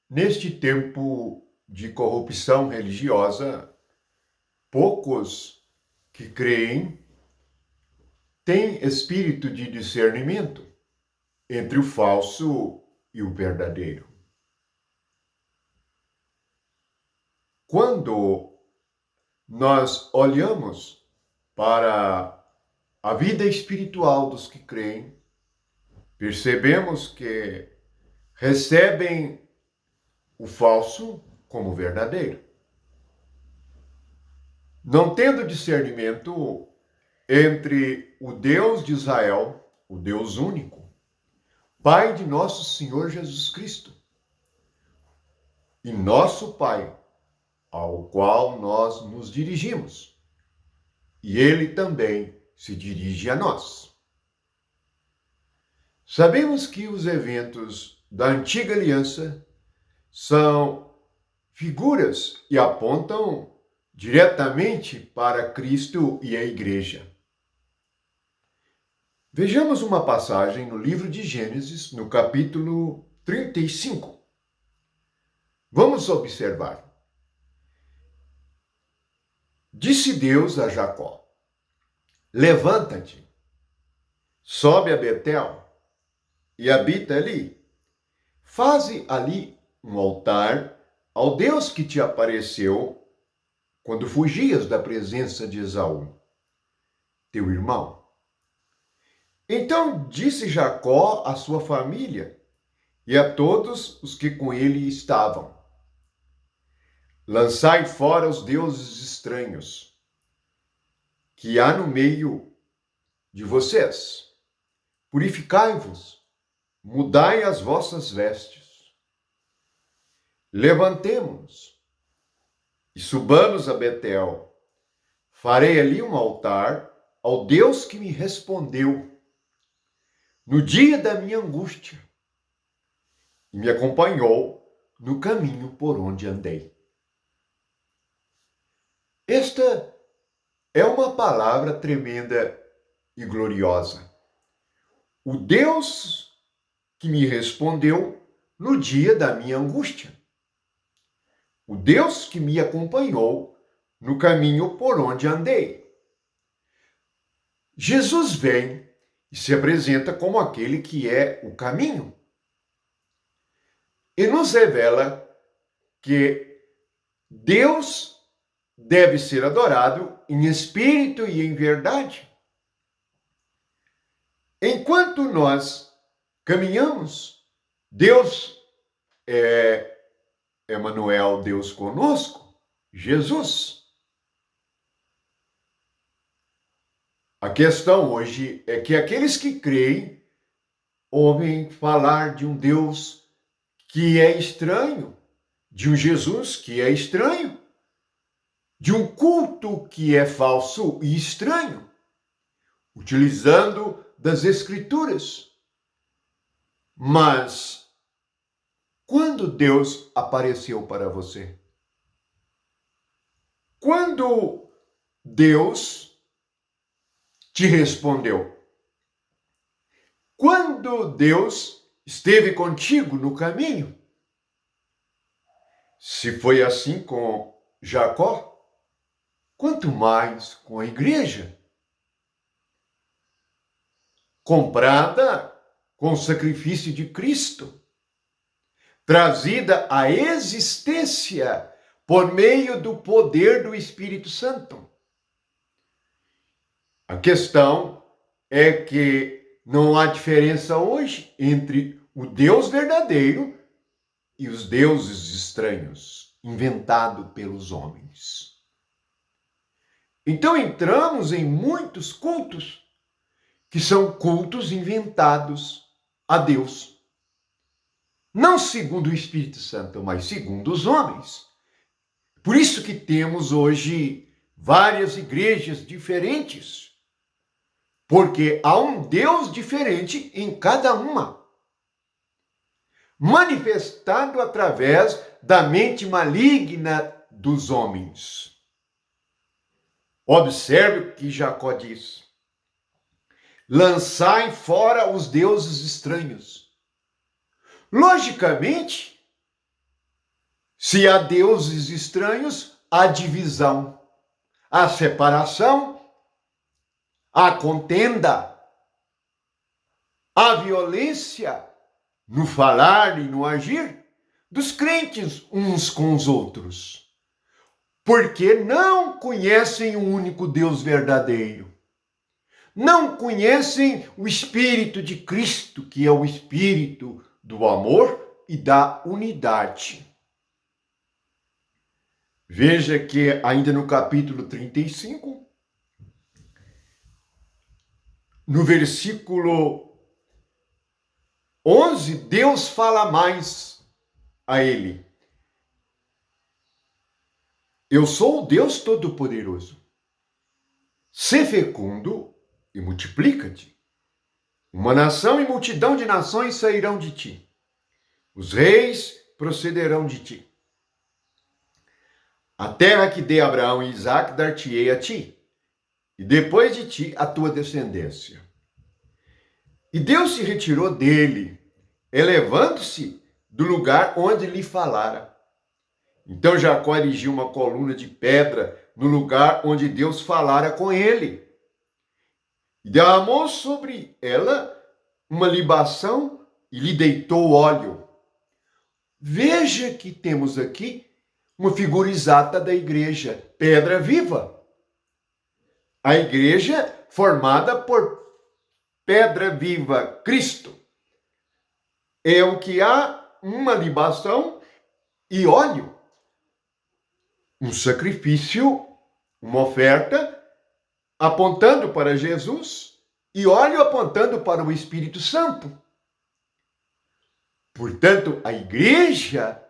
Neste tempo de corrupção religiosa, poucos que creem têm espírito de discernimento entre o falso e o verdadeiro. Quando nós olhamos para a vida espiritual dos que creem, percebemos que recebem o falso como verdadeiro. Não tendo discernimento entre o Deus de Israel, o Deus único, Pai de nosso Senhor Jesus Cristo, e nosso Pai, ao qual nós nos dirigimos, e Ele também se dirige a nós. Sabemos que os eventos da antiga aliança são figuras e apontam diretamente para Cristo e a Igreja. Vejamos uma passagem no livro de Gênesis, no capítulo 35. Vamos observar. Disse Deus a Jacó: levanta-te, sobe a Betel e habita ali. Faze ali um altar ao Deus que te apareceu quando fugias da presença de Esaú, teu irmão. Então disse Jacó à sua família e a todos os que com ele estavam: lançai fora os deuses estranhos que há no meio de vocês. Purificai-vos, mudai as vossas vestes. Levantemo-nos e subamos a Betel. Farei ali um altar ao Deus que me respondeu no dia da minha angústia e me acompanhou no caminho por onde andei. Esta é uma palavra tremenda e gloriosa. O Deus que me respondeu no dia da minha angústia. O Deus que me acompanhou no caminho por onde andei. Jesus vem e se apresenta como aquele que é o caminho. E nos revela que Deus deve ser adorado em espírito e em verdade. Enquanto nós caminhamos, Deus é Emanuel, Deus conosco, Jesus. A questão hoje é que aqueles que creem ouvem falar de um Deus que é estranho, de um Jesus que é estranho, de um culto que é falso e estranho, utilizando das Escrituras. Mas quando Deus apareceu para você? Quando Deus te respondeu? Quando Deus esteve contigo no caminho? Se foi assim com Jacó, quanto mais com a igreja? Comprada com o sacrifício de Cristo, trazida à existência por meio do poder do Espírito Santo. A questão é que não há diferença hoje entre o Deus verdadeiro e os deuses estranhos, inventados pelos homens. Então entramos em muitos cultos que são cultos inventados a Deus. Não segundo o Espírito Santo, mas segundo os homens. Por isso que temos hoje várias igrejas diferentes. Porque há um Deus diferente em cada uma. Manifestado através da mente maligna dos homens. Observe o que Jacó diz. Lançai fora os deuses estranhos. Logicamente, Se há deuses estranhos, há divisão, há separação, há contenda, há violência no falar e no agir dos crentes uns com os outros, porque não conhecem o único Deus verdadeiro. Não conhecem o Espírito de Cristo, que é o Espírito do amor e da unidade. Veja que ainda no capítulo 35, no versículo 11, Deus fala mais a ele. Eu sou o Deus Todo-Poderoso. Sê fecundo e multiplica-te. Uma nação e multidão de nações sairão de ti. Os reis procederão de ti. A terra que dei a Abraão e Isaque dar-te-ei a ti, e depois de ti a tua descendência. E Deus se retirou dele, elevando-se do lugar onde lhe falara. Então Jacó erigiu uma coluna de pedra no lugar onde Deus falara com ele. E derramou sobre ela uma libação e lhe deitou óleo. Veja que temos aqui uma figura exata da igreja, pedra viva. A igreja formada por pedra viva, Cristo. É o que há uma libação e óleo. Um sacrifício, uma oferta, apontando para Jesus e óleo apontando para o Espírito Santo. Portanto, a igreja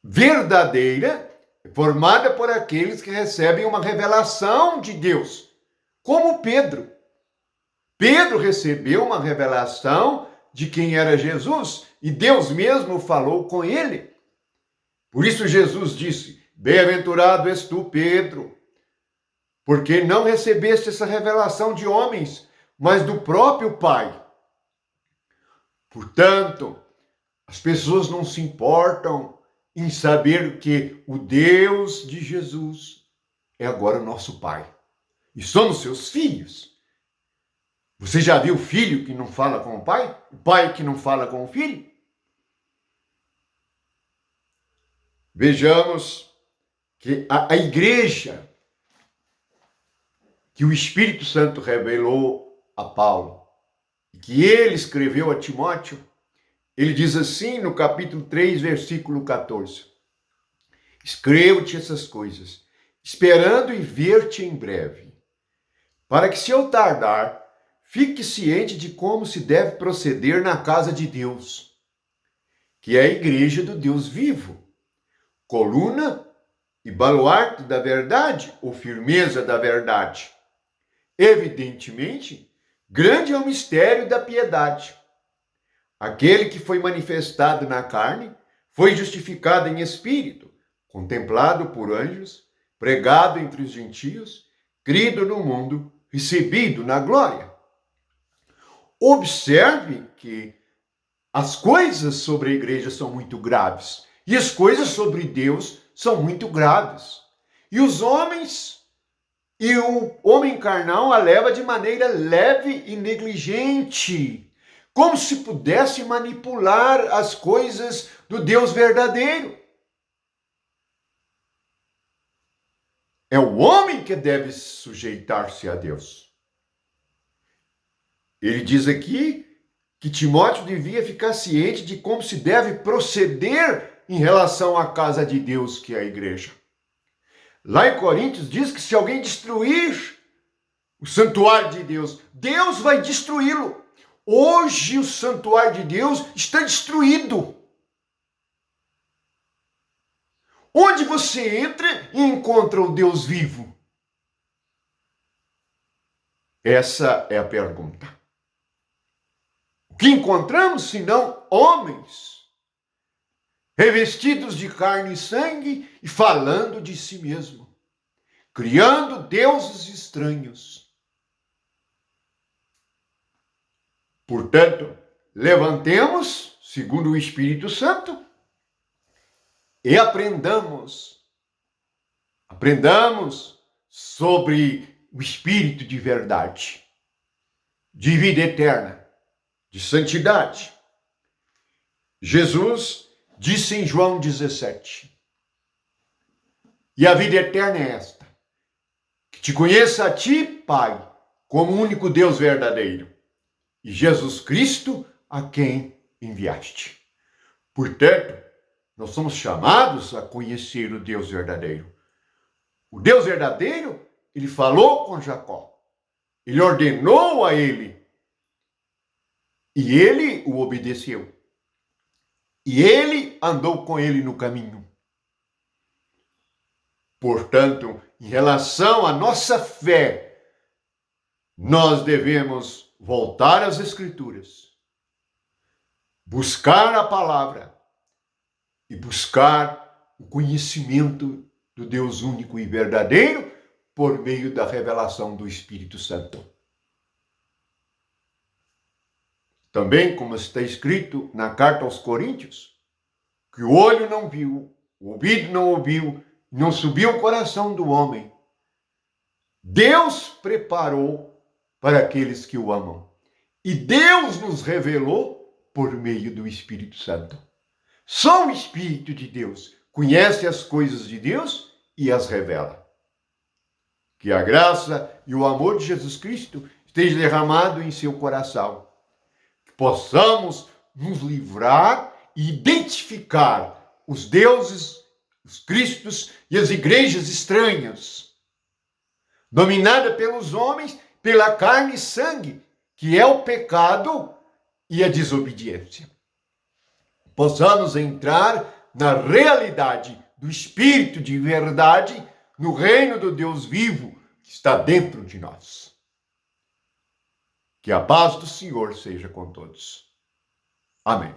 verdadeira é formada por aqueles que recebem uma revelação de Deus, como Pedro. Pedro recebeu uma revelação de quem era Jesus e Deus mesmo falou com ele. Por isso Jesus disse: bem-aventurado és tu, Pedro, porque não recebeste essa revelação de homens, mas do próprio Pai. Portanto, as pessoas não se importam em saber que o Deus de Jesus é agora o nosso Pai. E somos seus filhos. Você já viu o filho que não fala com o pai? O pai que não fala com o filho? Vejamos que a igreja que o Espírito Santo revelou a Paulo, e que ele escreveu a Timóteo, ele diz assim no capítulo 3, versículo 14: escrevo-te essas coisas, esperando e ver-te em breve, para que, se eu tardar, fique ciente de como se deve proceder na casa de Deus, que é a igreja do Deus vivo, coluna e baluarte da verdade, ou firmeza da verdade. Evidentemente, grande é o mistério da piedade. Aquele que foi manifestado na carne foi justificado em espírito, contemplado por anjos, pregado entre os gentios, crido no mundo, recebido na glória. Observe que as coisas sobre a igreja são muito graves e as coisas sobre Deus são muito graves. E os homens e o homem carnal a leva de maneira leve e negligente, como se pudesse manipular as coisas do Deus verdadeiro. É o homem que deve sujeitar-se a Deus. Ele diz aqui que Timóteo devia ficar ciente de como se deve proceder em relação à casa de Deus, que é a igreja. Lá em Coríntios diz que se alguém destruir o santuário de Deus, Deus vai destruí-lo. Hoje o santuário de Deus está destruído. Onde você entra e encontra o Deus vivo? Essa é a pergunta. O que encontramos senão homens revestidos de carne e sangue e falando de si mesmo, criando deuses estranhos. Portanto, levantemos, segundo o Espírito Santo, e aprendamos sobre o Espírito de verdade, de vida eterna, de santidade. Jesus disse em João 17, e a vida eterna é esta, que te conheça a ti, Pai, como o único Deus verdadeiro, e Jesus Cristo, a quem enviaste. Portanto, nós somos chamados a conhecer o Deus verdadeiro. O Deus verdadeiro, ele falou com Jacó, ele ordenou a ele, e ele o obedeceu. E ele andou com ele no caminho. Portanto, em relação à nossa fé, nós devemos voltar às Escrituras, buscar a palavra e buscar o conhecimento do Deus único e verdadeiro por meio da revelação do Espírito Santo. Também, como está escrito na carta aos Coríntios, que o olho não viu, o ouvido não ouviu, não subiu o coração do homem. Deus preparou para aqueles que o amam. E Deus nos revelou por meio do Espírito Santo. Só o Espírito de Deus conhece as coisas de Deus e as revela. Que a graça e o amor de Jesus Cristo esteja derramado em seu coração. Que possamos nos livrar e identificar os deuses, os cristos e as igrejas estranhas, dominada pelos homens, pela carne e sangue, que é o pecado e a desobediência. Possamos entrar na realidade do Espírito de verdade, no reino do Deus vivo que está dentro de nós. Que a paz do Senhor seja com todos. Amém.